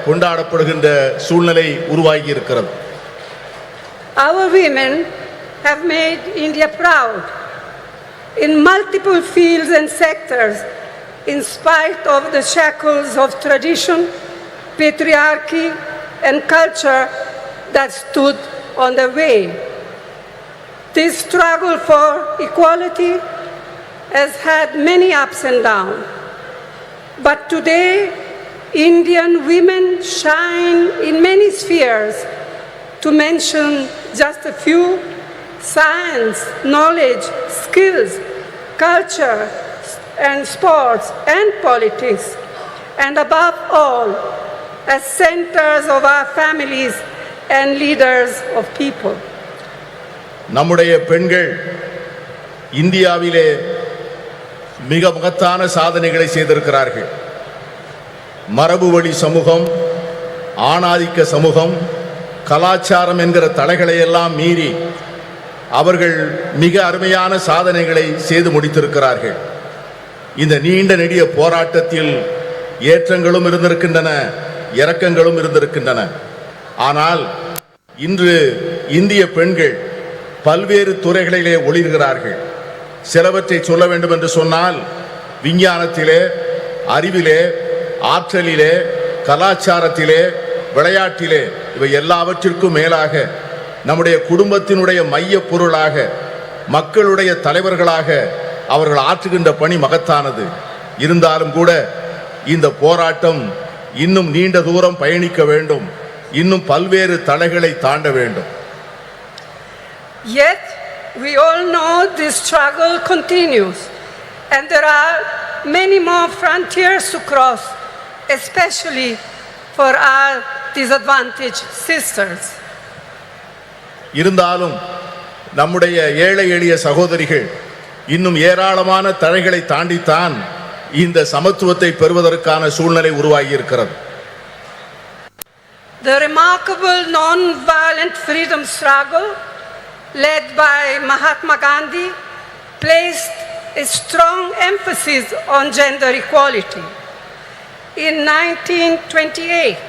கொண்டாடப்படுகின்ற சூழ்நிலை உருவாகி இருக்கிறது. Our women have made India proud in multiple fields and sectors in spite of the shackles of tradition, patriarchy and culture that stood on the way. This struggle for equality has had many ups and downs, but today Indian women shine in many spheres. To mention just a few: science, knowledge, skills, culture and sports and politics, and above all, as centers of our families and leaders of people. நம்முடைய பெண்கள் இந்தியாவிலே மிக மகத்தான சாதனைகளை செய்திருக்கிறார்கள். மரபு வழி சமூகம், ஆணாதிக்க சமூகம், கலாச்சாரம் என்கிற தடைகளை எல்லாம் மீறி அவர்கள் மிக அருமையான சாதனைகளை செய்து முடித்திருக்கிறார்கள். இந்த நீண்ட நெடிய போராட்டத்தில் ஏற்றங்களும் இருந்திருக்கின்றன, இரக்கங்களும் இருந்திருக்கின்றன. ஆனால் இன்று இந்திய பெண்கள் பல்வேறு துறைகளிலே ஒளிர்கிறார்கள். சிலவற்றை சொல்ல வேண்டும் என்று சொன்னால், விஞ்ஞானத்திலே, அறிவிலே, ஆற்றலிலே, கலாச்சாரத்திலே, விளையாட்டிலே, இவை எல்லாவற்றிற்கும் மேலாக நம்முடைய குடும்பத்தினுடைய மைய பொருளாக, மக்களுடைய தலைவர்களாக அவர்கள் ஆற்றுகின்ற பணி மகத்தானது. இருந்தாலும் கூட இந்த போராட்டம் இன்னும் நீண்ட தூரம் பயணிக்க வேண்டும், இன்னும் பல்வேறு தடைகளை தாண்ட வேண்டும். Yet we all know this struggle continues and there are many more frontiers to cross, especially for our disadvantaged sisters. இருந்தாலும் நம்முடைய ஏழை எளிய சகோதரிகள் இன்னும் ஏராளமான தடைகளை தாண்டித்தான் இந்த சமத்துவத்தை பெறுவதற்கான சூழ்நிலை உருவாகி இருக்கிறது. The remarkable non-violent freedom struggle led by Mahatma Gandhi placed a strong emphasis on gender equality. In 1928,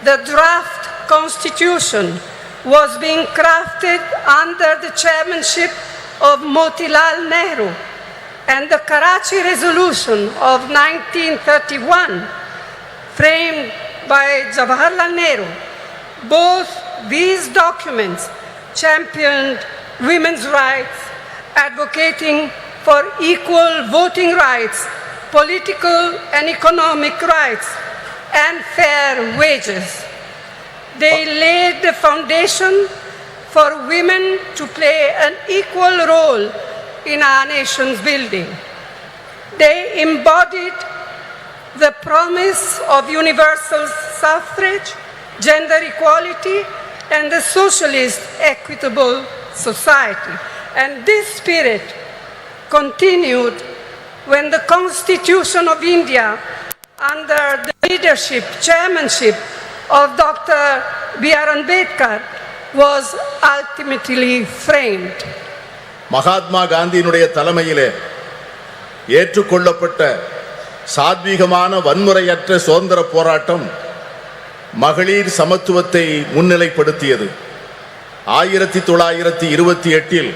the draft constitution was being crafted under the chairmanship of Motilal Nehru, and the Karachi Resolution of 1931, framed by Jawaharlal Nehru. Both these documents championed women's rights, advocating for equal voting rights, political and economic rights, and fair wages. They laid the foundation for women to play an equal role in our nation's building. They embodied the promise of universal suffrage, gender equality, and the socialist equitable society. And this spirit continued when the Constitution of India, under the leadership, chairmanship of Dr. B.R. Ambedkar, was ultimately framed. Mahatma காந்தியினுடைய தலைமையிலே ஏற்றுக்கொள்ளப்பட்ட சாத்வீகமான வன்முறையற்ற சுதந்திர போராட்டம் மகளிர் சமத்துவத்தை முன்னிலைப்படுத்தியது. 1928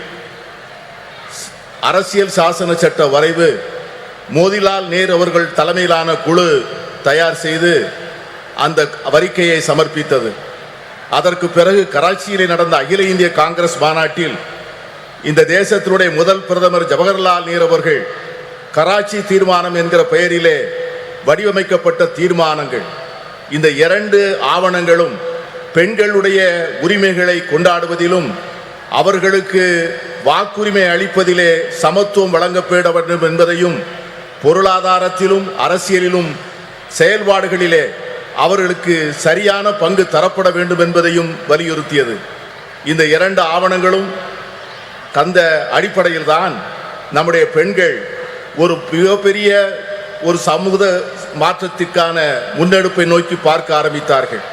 அரசியல் சாசன சட்ட வரைவு மோதிலால் நேரு அவர்கள் தலைமையிலான குழு தயார் செய்து அந்த அறிக்கையை சமர்ப்பித்தது. அதற்கு பிறகு கராச்சியிலே நடந்த அகில இந்திய காங்கிரஸ் மாநாட்டில் இந்த தேசத்தினுடைய முதல் பிரதமர் ஜவஹர்லால் நேரு அவர்கள் கராச்சி தீர்மானம் என்கிற பெயரிலே வடிவமைக்கப்பட்ட தீர்மானங்கள், இந்த இரண்டு ஆவணங்களும் பெண்களுடைய உரிமைகளை கொண்டாடுவதிலும் அவர்களுக்கு வாக்குரிமை அளிப்பதிலே சமத்துவம் வழங்கப்பட வேண்டும் என்பதையும், பொருளாதாரத்திலும் அரசியலிலும் செயல்பாடுகளிலே அவர்களுக்கு சரியான பங்கு தரப்பட வேண்டும் என்பதையும் வலியுறுத்தியது. இந்த இரண்டு ஆவணங்களும் அந்த அடிப்படையில் தான் நம்முடைய பெண்கள் ஒரு மிகப்பெரிய ஒரு சமூக மாற்றத்திற்கான முன்னெடுப்பை நோக்கி பார்க்க ஆரம்பித்தார்கள்.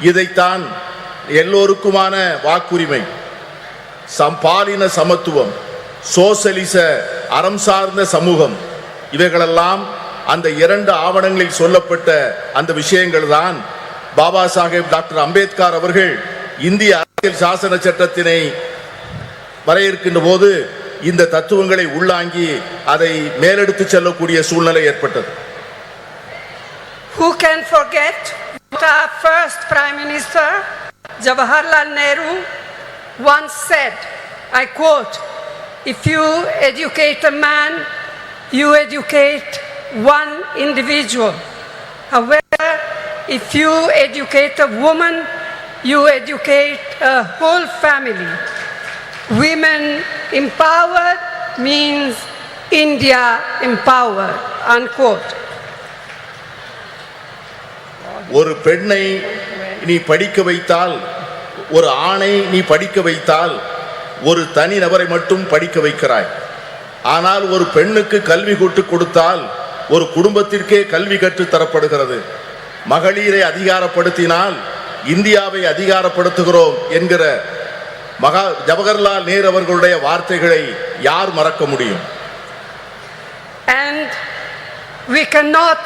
இதைத்தான் எல்லோருக்குமான வாக்குரிமை, பாலின சமத்துவம், சோசலிச அறம் சார்ந்த சமூகம், இவைகளெல்லாம் அந்த இரண்டு ஆவணங்களில் சொல்லப்பட்ட அந்த விஷயங்கள் தான் பாபா சாஹேப் டாக்டர் அம்பேத்கர் அவர்கள் இந்திய அரசியல் சாசன சட்டத்தினை வரையறுக்கின்ற போது இந்த தத்துவங்களை உள்ளாங்கி அதை மேலெடுத்து செல்லக்கூடிய சூழ்நிலை ஏற்பட்டது. Who can forget what our first Prime Minister, Jawaharlal Nehru, once said, I quote, "If you educate a man, you educate one individual. However, if you educate a woman, you educate a whole family. Women empowered means India empowered," unquote. ஒரு பெண்ணை நீ படிக்க வைத்தால், ஒரு ஆணை நீ படிக்க வைத்தால் ஒரு தனி நபரை மட்டும் படிக்க வைக்கிறாய். ஆனால் ஒரு பெண்ணுக்கு கல்வி கற்றுக் கொடுத்தால் ஒரு குடும்பத்திற்கே கல்வி கற்றுத் தரப்படுகிறது. மகளிரை அதிகாரப்படுத்தினால் இந்தியாவை அதிகாரப்படுத்துகிறோம் என்கிற ஜவஹர்லால் நேரு அவர்களுடைய வார்த்தைகளை யார் மறக்க முடியும்? And we cannot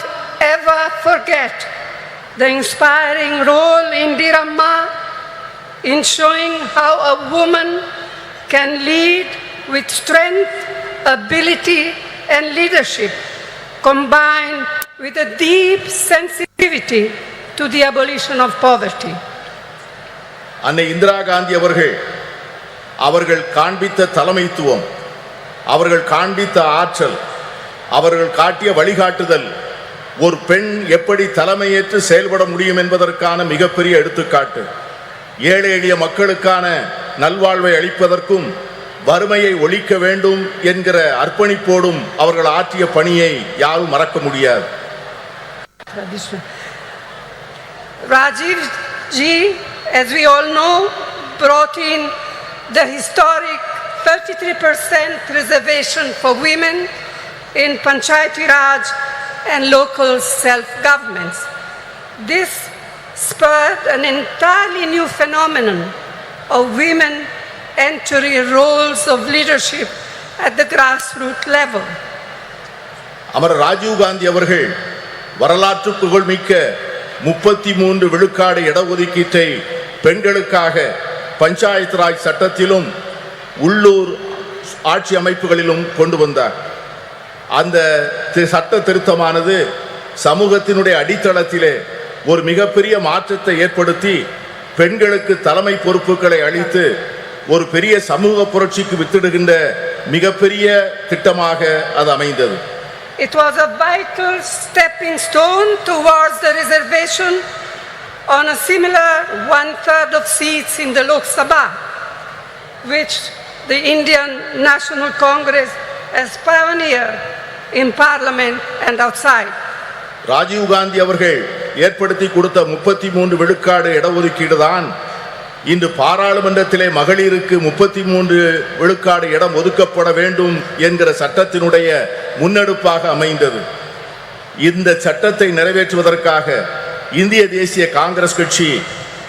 ever forget the inspiring role Indira Amma in showing how a woman can lead with strength, ability and leadership, combined with a deep sensitivity to the abolition of poverty. அன்னை இந்திரா காந்தி அவர்கள் காண்பித்த தலைமைத்துவம், அவர்கள் காண்பித்த ஆற்றல், அவர்கள் காட்டிய வழிகாட்டுதல் ஒரு பெண் எப்படி தலைமையேற்று செயல்பட முடியும் என்பதற்கான மிகப்பெரிய எடுத்துக்காட்டு. ஏழை எளிய மக்களுக்கான நல்வாழ்வை அளிப்பதற்கும் வறுமையை ஒழிக்க வேண்டும் என்கிற அர்ப்பணிப்போடும் அவர்கள் ஆற்றிய பணியை யாரும் மறக்க முடியாது. Rajiv ji, as we all know, brought in the historic 33% reservation for women in Panchayati Raj and local self-governments. This spurred an entirely new phenomenon of women entering roles of leadership at the grassroots level. அமர ராஜீவ் காந்தி அவர்கள் வரலாற்று புகழ்மிக்க 33 விழுக்காடு இடஒதுக்கீட்டை பெண்களுக்காக பஞ்சாயத்து ராஜ் சட்டத்திலும் உள்ளூர் ஆட்சி அமைப்புகளிலும் கொண்டு வந்தார். அந்த சட்ட திருத்தமானது சமூகத்தினுடைய அடித்தளத்திலே ஒரு மிகப்பெரிய மாற்றத்தை ஏற்படுத்தி பெண்களுக்கு தலைமை பொறுப்புகளை அளித்து ஒரு பெரிய சமூக புரட்சிக்கு வித்திடுகின்ற மிகப்பெரிய திட்டமாக அது அமைந்தது. It was a vital stepping stone towards the reservation on a similar 1/3 of seats in the Lok Sabha, which the Indian National Congress has pioneered in Parliament and outside. Rajiv Gandhi அவர்கள் ஏற்படுத்தி கொடுத்த 33 விழுக்காடு இடஒதுக்கீடு தான் இன்று பாராளுமன்றத்திலே மகளிருக்கு 33 விழுக்காடு இடம் ஒதுக்கப்பட வேண்டும் என்கிற சட்டத்தினுடைய முன்னெடுப்பாக அமைந்தது. இந்த சட்டத்தை நிறைவேற்றுவதற்காக இந்திய தேசிய காங்கிரஸ் கட்சி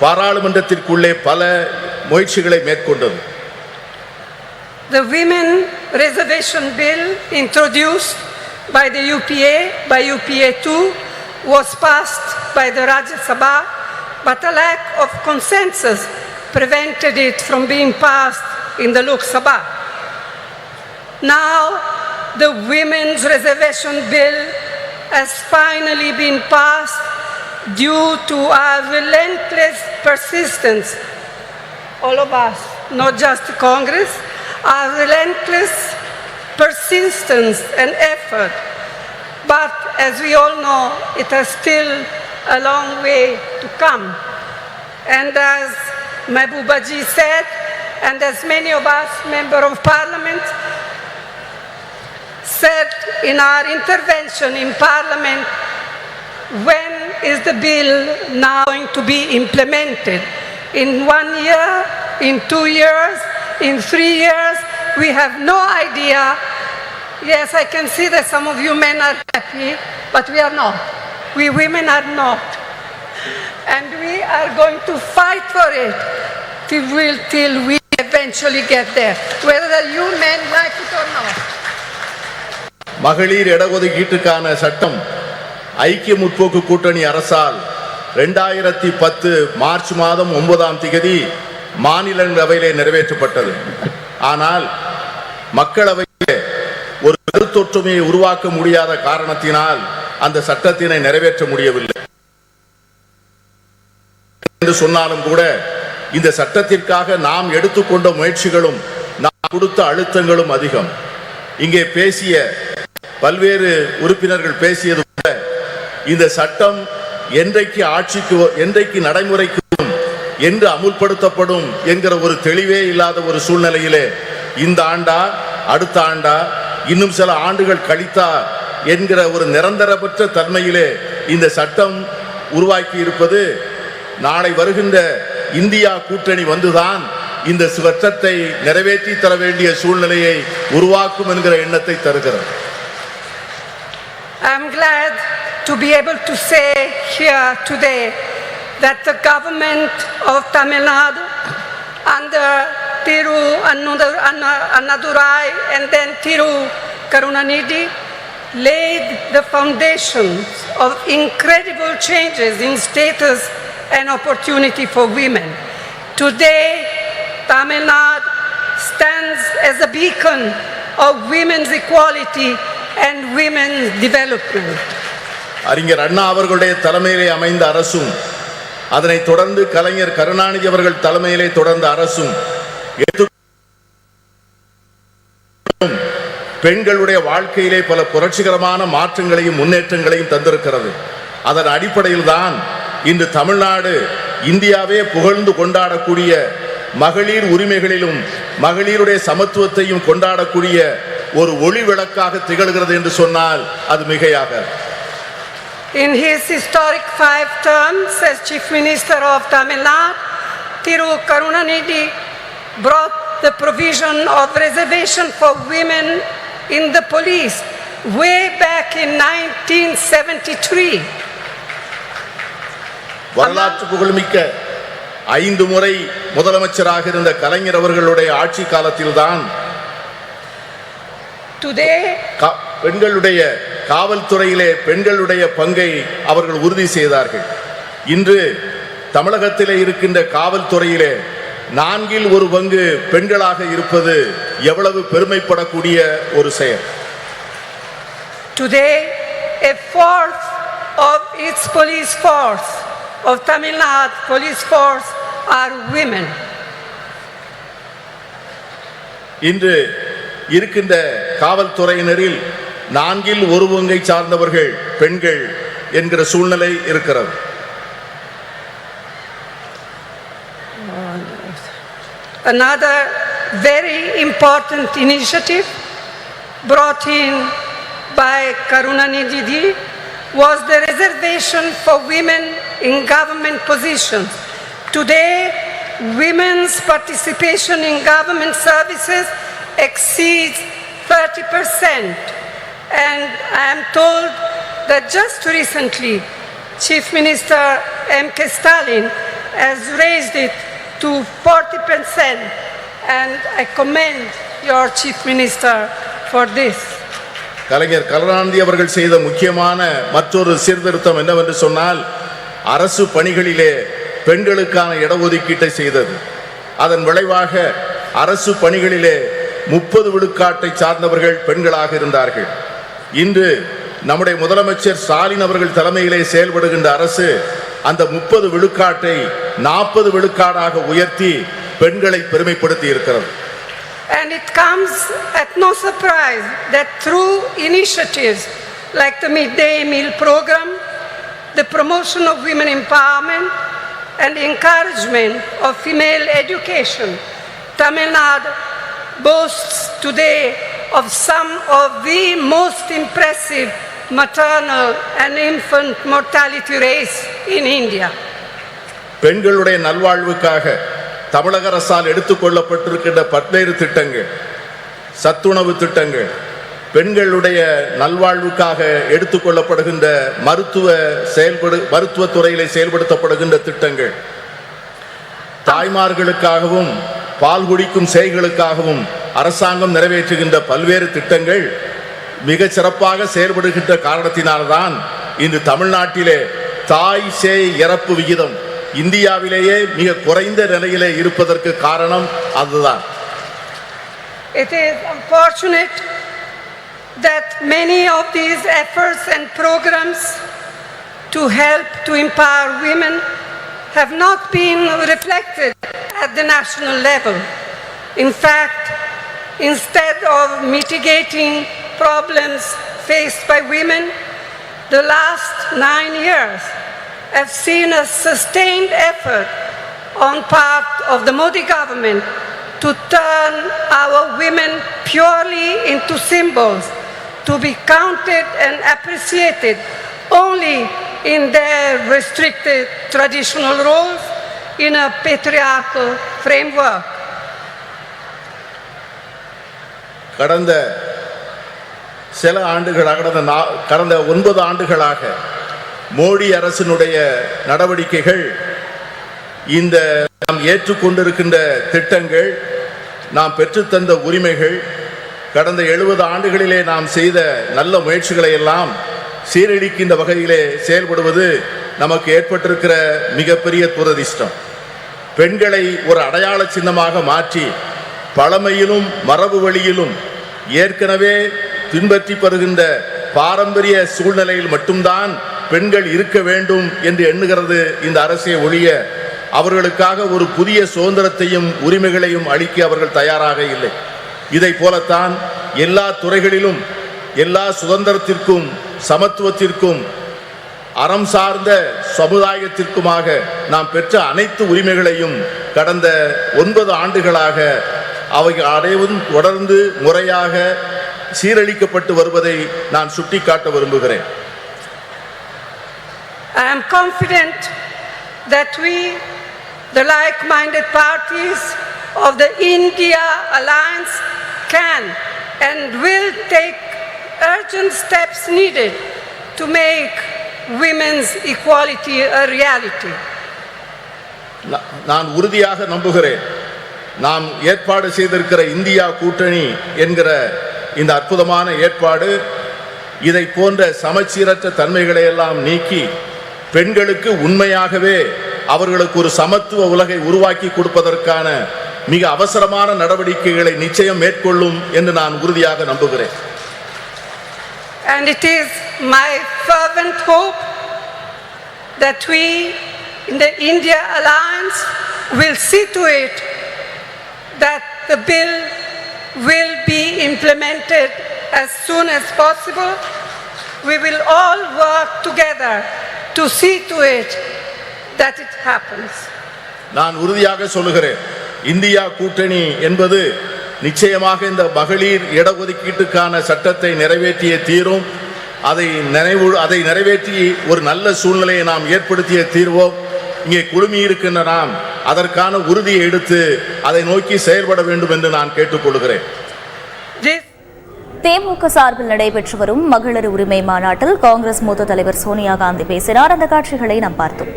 பாராளுமன்றத்திற்குள்ளே பல முயற்சிகளை மேற்கொண்டது. The Women Reservation Bill introduced by the UPA, by UPA 2, was passed by the Rajya Sabha, but a lack of consensus prevented it from being passed in the Lok Sabha. Now, the Women's Reservation Bill has finally been passed due to our relentless persistence, all of us, not just Congress, our relentless persistence and effort. But as we all know, it has still a long way to come. And as Mehbooba ji said, and as many of us, Member of Parliament, said in our intervention in Parliament, when is the bill now going to be implemented? In 1 year, in 2 years, in 3 years? We have no idea. Yes, I can see that some of you men are happy, but we are not. We women are not. And we are going to fight for it till we eventually get there, whether you men like it or not. மகளிர் இடஒதுக்கீட்டுக்கான சட்டம் ஐக்கிய முற்போக்கு கூட்டணி அரசால் 2010 March மாதம் 9ஆம் தேதி மாநிலங்களவையிலே நிறைவேற்றப்பட்டது. ஆனால் மக்களவையிலே ஒரு கருத்தொற்றுமையை உருவாக்க முடியாத காரணத்தினால் அந்த சட்டத்தினை நிறைவேற்ற முடியவில்லை என்று சொன்னாலும் கூட இந்த சட்டத்திற்காக நாம் எடுத்துக்கொண்ட முயற்சிகளும் நாம் கொடுத்த அழுத்தங்களும் அதிகம். இங்கே பேசிய பல்வேறு உறுப்பினர்கள் பேசியது போல இந்த சட்டம் என்றைக்கு நடைமுறைக்கு என்று அமுல்படுத்தப்படும் என்கிற ஒரு தெளிவே இல்லாத ஒரு சூழ்நிலையிலே இந்த ஆண்டா அடுத்த ஆண்டா இன்னும் சில ஆண்டுகள் கழித்தா என்கிற ஒரு நிரந்தரமற்ற தன்மையிலே இந்த சட்டம் உருவாக்கி இருப்பது நாளை வருகின்ற இந்தியா கூட்டணி வந்துதான் இந்த சட்டத்தை நிறைவேற்றி தர வேண்டிய சூழ்நிலையை உருவாக்கும் என்கிற எண்ணத்தை தருகிறது. I am glad to be able to say here today that the government of Tamil Nadu under Thiru Annadurai and then Thiru Karunanidhi laid the foundations of incredible changes in status and opportunity for women. Today, Tamil Nadu stands as a beacon of women's equality and women's development. அறிஞர் அண்ணா அவர்களுடைய தலைமையிலே அமைந்த அரசும் அதனைத் தொடர்ந்து கலைஞர் கருணாநிதி அவர்கள் தலைமையிலே தொடர்ந்த அரசும் பெண்களுடைய வாழ்க்கையிலே பல புரட்சிகரமான மாற்றங்களையும் முன்னேற்றங்களையும் தந்திருக்கிறது. அதன் அடிப்படையில் தான் இன்று தமிழ்நாடு இந்தியாவே புகழ்ந்து கொண்டாடக்கூடிய மகளிர் உரிமைகளிலும் மகளிருடைய சமத்துவத்தையும் கொண்டாடக்கூடிய ஒரு ஒளி விளக்காக திகழ்கிறது என்று சொன்னால் அது மிகையாக. In his historic 5 terms as Chief Minister of Tamil Nadu, Thiru Karunanidhi brought the provision of reservation for women in the police way back in 1973. வரலாற்று புகழ்மிக்க 5 முறை முதலமைச்சராக இருந்த கலைஞர் அவர்களுடைய ஆட்சி காலத்தில்தான் பெண்களுடைய காவல்துறையிலே பெண்களுடைய பங்கை அவர்கள் உறுதி செய்தார்கள். இன்று தமிழகத்திலே இருக்கின்ற காவல்துறையிலே 1/4 பங்கு பெண்களாக இருப்பது எவ்வளவு பெருமைப்படக்கூடிய ஒரு செயல். Today, 1/4 of its police force of Tamil Nadu police force are women. இன்று இருக்கின்ற காவல்துறையினரில் 1/4 பங்கை சார்ந்தவர்கள் பெண்கள் என்கிற சூழ்நிலை இருக்கிறது. Another very important initiative brought in by Karunanidhi was the reservation for women in government positions. Today, women's participation in government services exceeds 30%, and I am told that just recently Chief Minister M.K. Stalin has raised it to 40%, and I commend your Chief Minister for this. கலைஞர் கருணாநிதி அவர்கள் செய்த முக்கியமான மற்றொரு சீர்திருத்தம் என்னவென்று சொன்னால் அரசு பணிகளிலே பெண்களுக்கான இடஒதுக்கீட்டை செய்தது. அதன் விளைவாக அரசு பணிகளிலே 30 விழுக்காட்டை சார்ந்தவர்கள் பெண்களாக இருந்தார்கள். இன்று நம்முடைய முதலமைச்சர் ஸ்டாலின் அவர்கள் தலைமையிலே செயல்படுகின்ற அரசு அந்த 30 விழுக்காட்டை 40 விழுக்காடாக உயர்த்தி பெண்களை பெருமைப்படுத்தி இருக்கிறது. And it comes at no surprise that through initiatives like the midday meal program, the promotion of women empowerment and encouragement of female education, Tamil Nadu boasts today of some of the most impressive maternal and infant mortality rates in India. பெண்களுடைய நல்வாழ்வுக்காக தமிழக அரசால் எடுத்துக்கொள்ளப்பட்டிருக்கின்ற பல்வேறு திட்டங்கள், சத்துணவு திட்டங்கள், பெண்களுடைய நல்வாழ்வுக்காக எடுத்துக்கொள்ளப்படுகின்ற மருத்துவத்துறையிலே செயல்படுத்தப்படுகின்ற திட்டங்கள், தாய்மார்களுக்காகவும் பால் குடிக்கும் சேய்களுக்காகவும் அரசாங்கம் நிறைவேற்றுகின்ற பல்வேறு திட்டங்கள் மிகச் சிறப்பாக செயல்படுகின்ற காரணத்தினால்தான் இன்று தமிழ்நாட்டிலே தாய் சேய் இறப்பு விகிதம் இந்தியாவிலேயே மிக குறைந்த நிலையிலே இருப்பதற்கு காரணம் அதுதான். It is unfortunate that many of these efforts and programs to help to empower women have not been reflected at the national level. In fact, instead of mitigating problems faced by women, the last 9 years have seen a sustained effort on part of the Modi government to turn our women purely into symbols, to be counted and appreciated only in their restricted traditional roles in a patriarchal framework. கடந்த 9 ஆண்டுகளாக மோடி அரசினுடைய நடவடிக்கைகள், இந்த நாம் ஏற்றுக்கொண்டிருக்கின்ற திட்டங்கள், நாம் பெற்றுத்தந்த உரிமைகள், கடந்த 70 ஆண்டுகளிலே நாம் செய்த நல்ல முயற்சிகளை எல்லாம் சீரழிக்கின்ற வகையிலே செயல்படுவது நமக்கு ஏற்பட்டிருக்கிற மிகப்பெரிய துரதிர்ஷ்டம். பெண்களை ஒரு அடையாள சின்னமாக மாற்றி பழமையிலும் மரபு வழியிலும் ஏற்கனவே பின்பற்றி வருகின்ற பாரம்பரிய சூழ்நிலையில் மட்டும்தான் பெண்கள் இருக்க வேண்டும் என்று எண்ணுகிறது இந்த அரசை ஒழிய அவர்களுக்காக ஒரு புதிய சுதந்திரத்தையும் உரிமைகளையும் அளிக்க அவர்கள் தயாராக இல்லை. இதை போலத்தான் எல்லா துறைகளிலும் எல்லா சுதந்திரத்திற்கும் சமத்துவத்திற்கும் அறம் சார்ந்த சமுதாயத்திற்குமாக நாம் பெற்ற அனைத்து உரிமைகளையும் கடந்த 9 ஆண்டுகளாக அவைகள் அனைவரும் தொடர்ந்து முறையாக சீரழிக்கப்பட்டு வருவதை நான் சுட்டிக்காட்ட விரும்புகிறேன். I am confident that we, the like-minded parties of the India Alliance, can and will take urgent steps needed to make women's equality a reality. நான் உறுதியாக நம்புகிறேன், நாம் ஏற்பாடு செய்திருக்கிற இந்தியா கூட்டணி என்கிற இந்த அற்புதமான ஏற்பாடு இதை போன்ற சமச்சீரற்ற தன்மைகளை எல்லாம் நீக்கி பெண்களுக்கு உண்மையாகவே அவர்களுக்கு ஒரு சமத்துவ உலகை உருவாக்கி கொடுப்பதற்கான மிக அவசரமான நடவடிக்கைகளை நிச்சயம் மேற்கொள்ளும் என்று நான் உறுதியாக நம்புகிறேன். And it is my fervent hope that we in the India Alliance will see to it that the bill will be implemented as soon as possible. We will all work together to see to it that it happens. நான் உறுதியாக சொல்லுகிறேன், India கூட்டணி என்பது நிச்சயமாக இந்த மகளிர் இடஒதுக்கீட்டுக்கான சட்டத்தை நிறைவேற்றிய தீரும். அதை நிறைவேற்றி ஒரு நல்ல சூழ்நிலையை நாம் ஏற்படுத்திய தீர்வோம். இங்கே குழுமி இருக்கின்ற நாம் அதற்கான உறுதியை எடுத்து அதை நோக்கி செயல்பட வேண்டும் என்று நான் கேட்டுக்கொள்கிறேன். திமுக சார்பில் நடைபெற்று வரும் மகளிர் உரிமை மாநாட்டில் காங்கிரஸ் மூத்த தலைவர் சோனியா காந்தி பேசினார். அந்த காட்சிகளை நாம் பார்த்தோம்.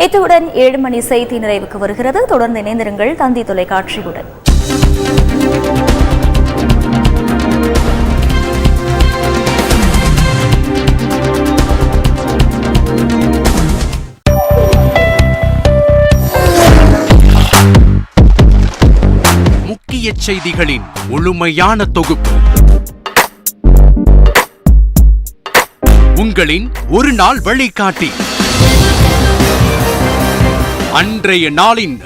இத்துடன் 7 மணி செய்தி நிறைவுக்கு வருகிறது. தொடர்ந்து இணைந்திருங்கள் தந்தி தொலைக்காட்சியுடன். முக்கிய செய்திகளின் முழுமையான தொகுப்பு உங்களின் ஒரு நாள் வழிகாட்டி. அன்றைய நாளின்